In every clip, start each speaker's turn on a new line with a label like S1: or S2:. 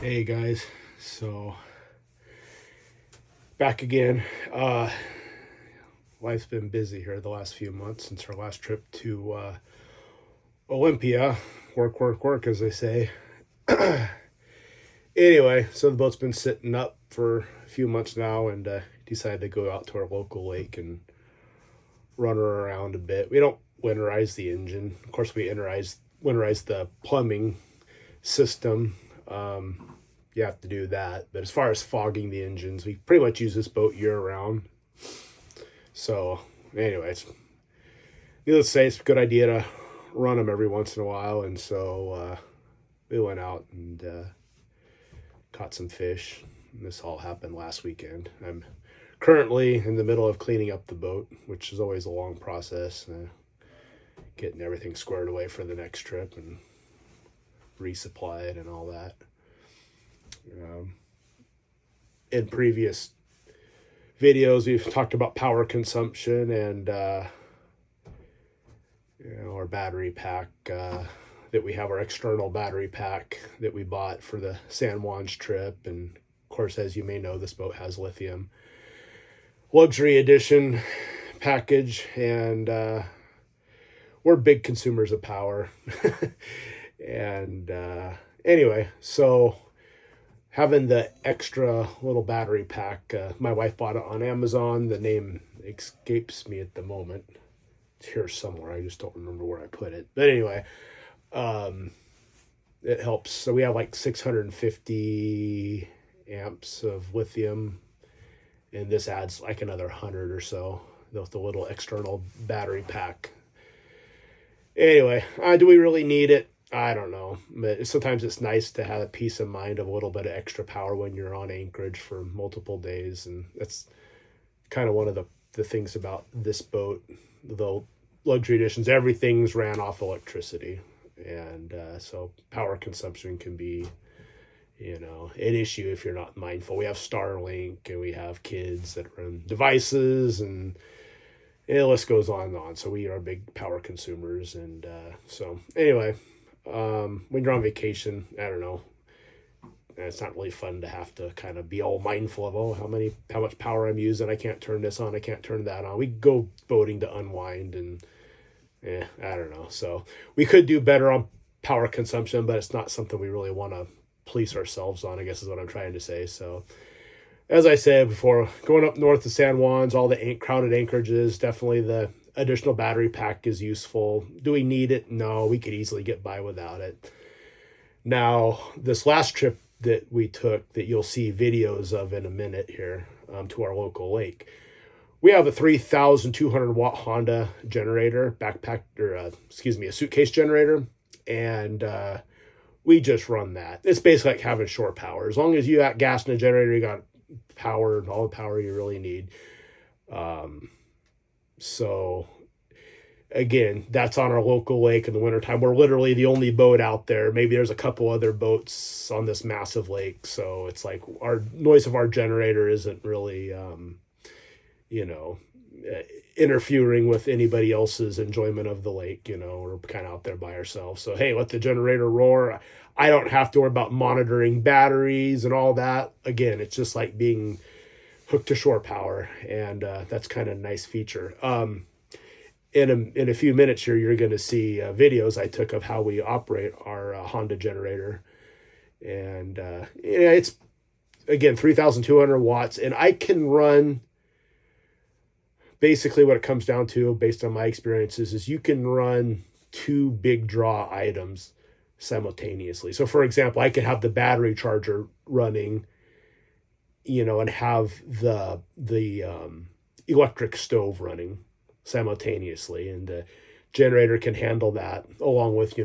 S1: Hey guys, so back again. Life's been busy here the last few months since our last trip to Olympia. Work, work, work, as they say. Anyway, so the boat's been sitting up for a few months now, and decided to go out to our local lake and run her around a bit. We don't winterize the engine. Of course, we winterize the plumbing system. You have to do that. But as far as fogging the engines, we pretty much use this boat year round. So, anyways, needless to say, it's a good idea to run them every once in a while. And so we went out and caught some fish. And this all happened last weekend. I'm currently in the middle of cleaning up the boat, which is always a long process. Getting everything squared away for the next trip and resupply it and all that. In previous videos, we've talked about power consumption and our battery pack that we have, our external battery pack that we bought for the San Juan's trip. And of course, as you may know, this boat has lithium luxury edition package, and we're big consumers of power. And anyway, so having the extra little battery pack, my wife bought it on Amazon. The name escapes me at the moment. It's here somewhere. I just don't remember where I put it. But anyway, it helps. So we have like 650 amps of lithium, and this adds like another 100 or so with the little external battery pack. Anyway, do we really need it? I don't know, but sometimes it's nice to have a peace of mind of a little bit of extra power when you're on anchorage for multiple days. And that's kind of one of the things about this boat, the luxury editions. Everything's ran off electricity. And so power consumption can be, an issue if you're not mindful. We have Starlink and we have kids that run devices, and the list goes on and on. So we are big power consumers. And so anyway, when you're on vacation, I don't know, it's not really fun to have to kind of be all mindful of, how much power I'm using. I can't turn this on. I can't turn that on. We go boating to unwind, and I don't know. So we could do better on power consumption, but it's not something we really want to police ourselves on, I guess is what I'm trying to say. So as I said before, going up north to San Juan's, all the crowded anchorages, definitely the additional battery pack is useful. Do we need it? No, we could easily get by without it. Now, this last trip that we took, that you'll see videos of in a minute here, to our local lake, we have a 3,200 watt Honda generator, a suitcase generator, and we just run that. It's basically like having shore power. As long as you got gas in the generator, you got power, and all the power you really need. So again, that's on our local lake in the wintertime. We're literally the only boat out there. Maybe there's a couple other boats on this massive lake. So it's like our noise of our generator isn't really, interfering with anybody else's enjoyment of the lake. We're kind of out there by ourselves. So, hey, let the generator roar. I don't have to worry about monitoring batteries and all that. Again, it's just like being hooked to shore power, and that's kind of a nice feature. In a few minutes here, you're going to see videos I took of how we operate our Honda generator, and it's again 3,200 watts, and I can run. Basically, what it comes down to, based on my experiences, is you can run two big draw items simultaneously. So, for example, I could have the battery charger running, and have the electric stove running simultaneously, and the generator can handle that, along with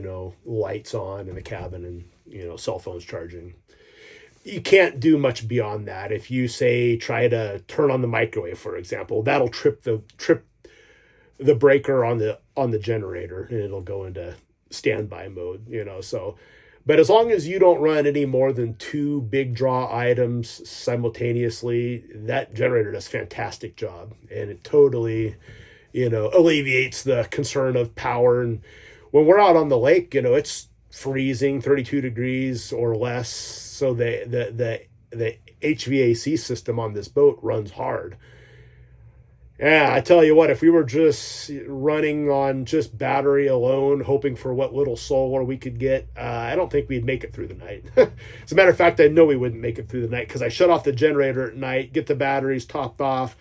S1: lights on in the cabin and cell phones charging. You can't do much beyond that. If you try to turn on the microwave, for example, that'll trip the breaker on the generator, and it'll go into standby mode. So. But as long as you don't run any more than two big draw items simultaneously, that generator does a fantastic job. And it totally, alleviates the concern of power. And when we're out on the lake, it's freezing, 32 degrees or less So the HVAC system on this boat runs hard. Yeah, I tell you what, if we were just running on just battery alone, hoping for what little solar we could get, I don't think we'd make it through the night. As a matter of fact, I know we wouldn't make it through the night because I shut off the generator at night, get the batteries topped off,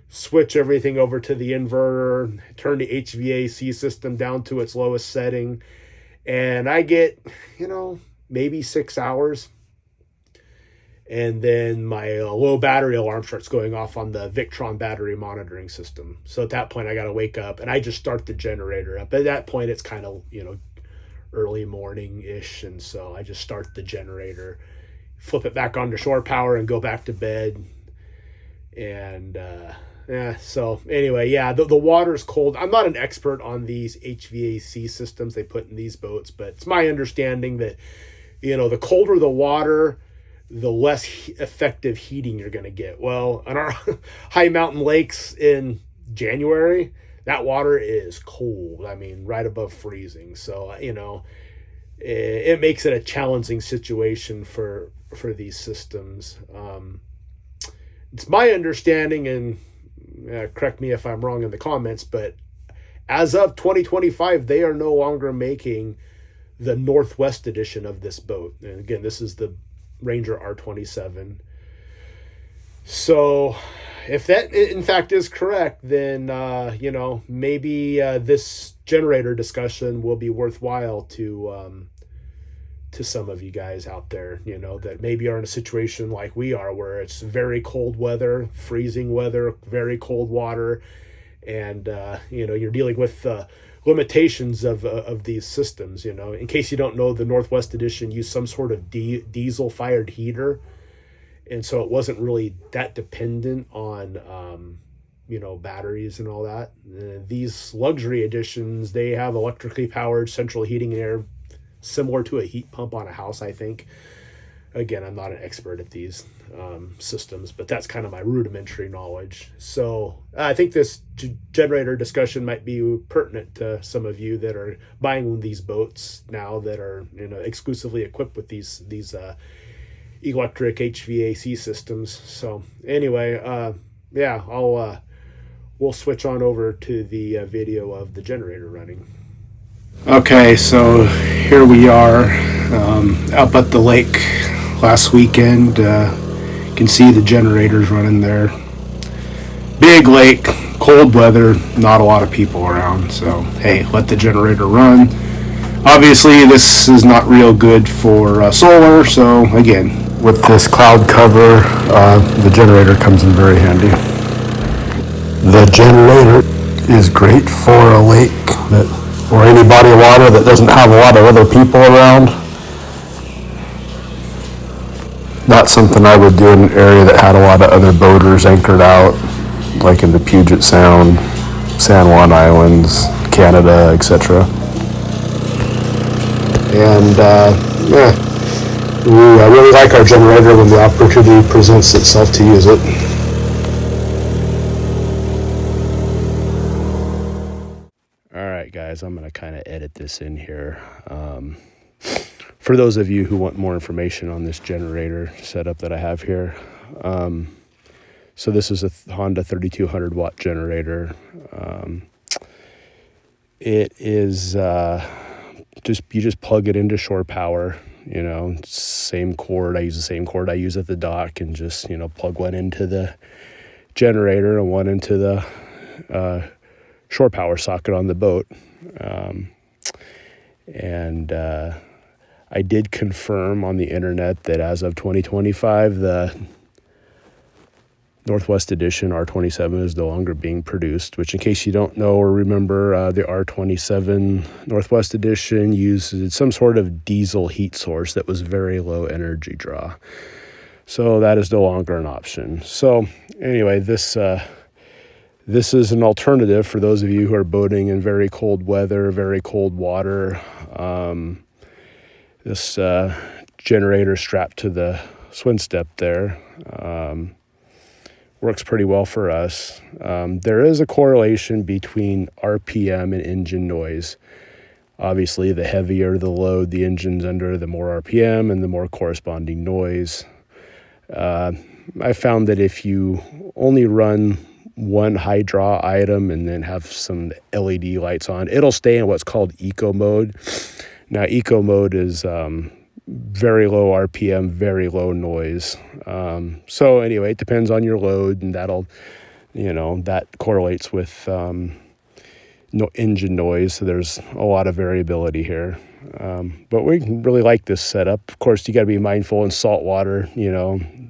S1: switch everything over to the inverter, turn the HVAC system down to its lowest setting, and I get, maybe 6 hours. And then my low battery alarm starts going off on the Victron battery monitoring system. So at that point, I got to wake up and I just start the generator up. At that point, it's kind of, early morning-ish. And so I just start the generator, flip it back on to shore power and go back to bed. And, so anyway, the water's cold. I'm not an expert on these HVAC systems they put in these boats, but it's my understanding that, the colder the water, the less effective heating you're going to get. Well, on our high mountain lakes in January, that water is cold. I mean, right above freezing. So, it makes it a challenging situation for these systems. It's my understanding, and correct me if I'm wrong in the comments, but as of 2025, they are no longer making the Northwest edition of this boat. And again, this is the Ranger R27. So if that in fact is correct, then maybe this generator discussion will be worthwhile to some of you guys out there, that maybe are in a situation like we are, where it's very cold weather, freezing weather, very cold water, and you're dealing with limitations of these systems. In case you don't know, the Northwest edition used some sort of diesel fired heater, and so it wasn't really that dependent on batteries and all that. These luxury editions, they have electrically powered central heating and air, similar to a heat pump on a house, I think. Again, I'm not an expert at these systems, but that's kind of my rudimentary knowledge. So I think this generator discussion might be pertinent to some of you that are buying these boats now that are exclusively equipped with these electric HVAC systems. So anyway, we'll switch on over to the video of the generator running. Okay, so here we are up at the lake last weekend. You can see the generators running there. Big lake, cold weather, not a lot of people around. So, hey, let the generator run. Obviously, this is not real good for solar. So, again, with this cloud cover, the generator comes in very handy. The generator is great for a lake or any body of water that doesn't have a lot of other people around. Not something I would do in an area that had a lot of other boaters anchored out, like in the Puget Sound, San Juan Islands, Canada, etc. And we really like our generator when the opportunity presents itself to use it. All right, guys, I'm going to kind of edit this in here. For those of you who want more information on this generator setup that I have here, so this is a Honda 3200 watt generator. It is you just plug it into shore power. Same cord. I use the same cord I use at the dock, and just plug one into the generator and one into the shore power socket on the boat. I did confirm on the internet that as of 2025, the Northwest Edition R27 is no longer being produced, which, in case you don't know or remember, the R27 Northwest Edition used some sort of diesel heat source that was very low energy draw. So that is no longer an option. So anyway, this is an alternative for those of you who are boating in very cold weather, very cold water. This generator strapped to the swing step there works pretty well for us. There is a correlation between RPM and engine noise. Obviously, the heavier the load the engine's under, the more RPM and the more corresponding noise. I found that if you only run one high draw item and then have some LED lights on, it'll stay in what's called eco mode. Now, eco mode is very low RPM, very low noise. So anyway, it depends on your load, and that correlates with engine noise. So there's a lot of variability here. But we really like this setup. Of course, you got to be mindful in salt water.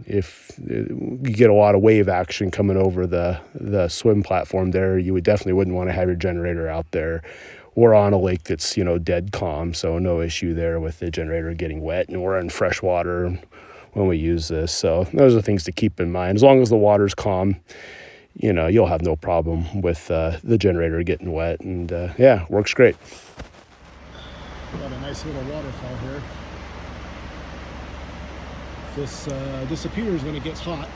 S1: If you get a lot of wave action coming over the swim platform there, you definitely wouldn't want to have your generator out there. We're on a lake that's, dead calm, so no issue there with the generator getting wet, and we're in fresh water when we use this. So those are things to keep in mind. As long as the water's calm, you'll have no problem with the generator getting wet, and works great.
S2: Got a nice little waterfall here. This disappears when it gets hot,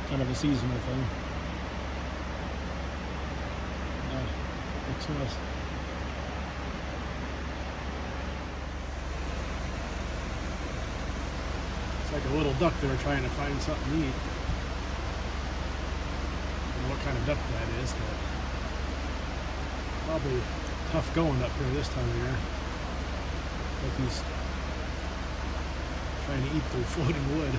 S2: kind of a seasonal thing. Looks nice. It's like a little duck there trying to find something to eat. I don't know what kind of duck that is, but probably tough going up here this time of year. Like he's trying to eat through floating wood.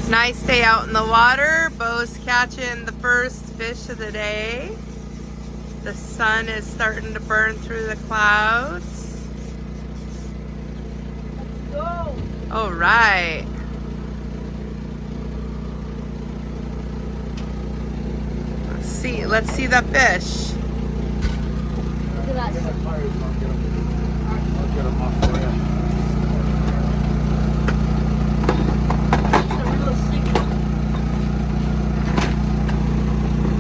S3: Nice day out in the water. Bo's catching the first fish of the day. The sun is starting to burn through the clouds.
S4: Let's go.
S3: All right. Let's see the fish.
S4: Look at that.
S2: I'll get them off for you.
S4: It's a real sticky.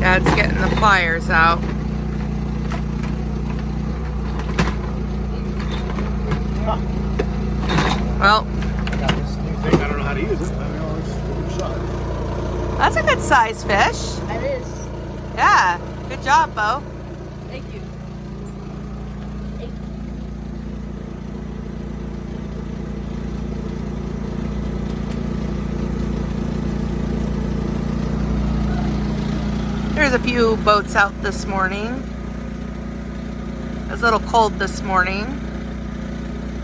S3: Dad's getting the pliers out. Well,
S2: I got this new thing. I don't know how to use it. I mean, I'll just give it a shot.
S3: that's a good size fish.
S4: That is.
S3: Yeah, good job, Bo.
S4: Thank you. Thank you.
S3: There's a few boats out this morning. It was a little cold this morning.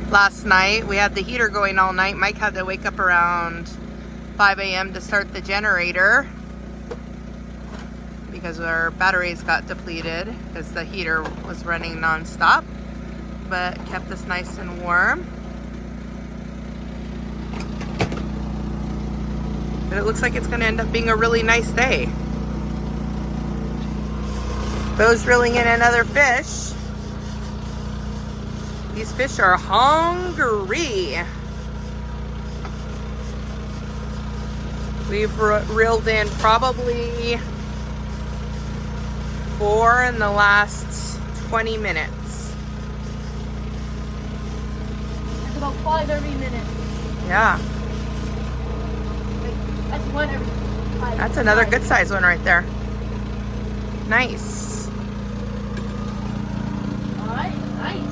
S3: Last night, we had the heater going all night. Mike had to wake up around 5 a.m. to start the generator because our batteries got depleted because the heater was running non-stop, but kept us nice and warm. But it looks like it's going to end up being a really nice day. Bo's reeling in another fish. These fish are hungry. We've reeled in probably 4 in the last 20 minutes.
S4: It's about 5 every minute.
S3: Yeah,
S4: That's one every 5.
S3: that's another good size one right there. Nice.
S4: Alright, nice.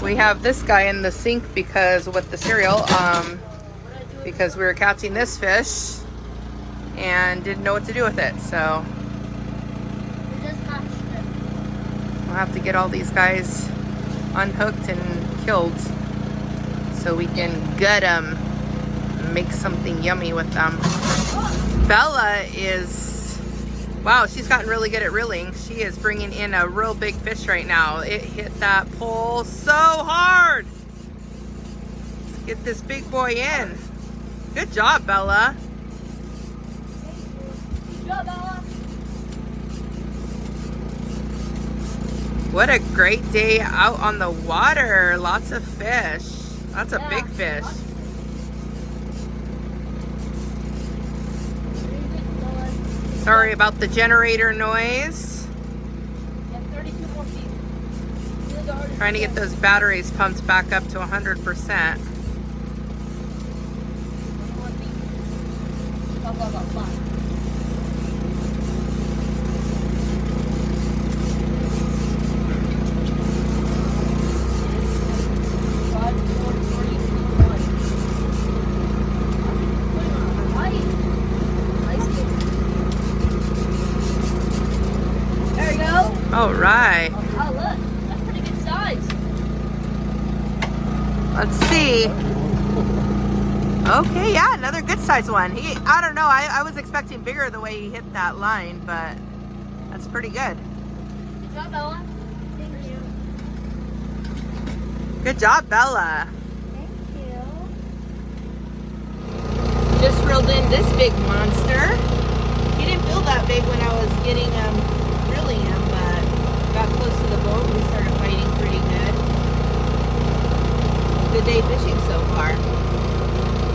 S3: We have this guy in the sink because with the cereal, because we were catching this fish and didn't know what to do with it. So
S4: We just hatched it.
S3: we'll have to get all these guys unhooked and killed so we can gut them and make something yummy with them. Bella is, wow, she's gotten really good at reeling. She is bringing in a real big fish right now. It hit that pole so hard. Let's get this big boy in. Good job, Bella.
S4: Good job, Ella.
S3: What a great day out on the water. Lots of fish. That's a big fish. Sorry about the generator noise.
S4: Yeah, 32 more feet.
S3: Trying to get those batteries pumped back up to 100%.
S4: Go, go, go.
S3: All right.
S4: Oh, look. That's pretty good size.
S3: Let's see. Okay, yeah, another good size one. I don't know. I was expecting bigger the way he hit that line, but that's pretty good.
S4: Good job, Bella. Thank you.
S3: Good job, Bella.
S4: Thank you.
S3: Just reeled in this big monster. He didn't feel that big when I was getting reeling him, but got close to the boat and we started fighting pretty good. Good day fishing so far.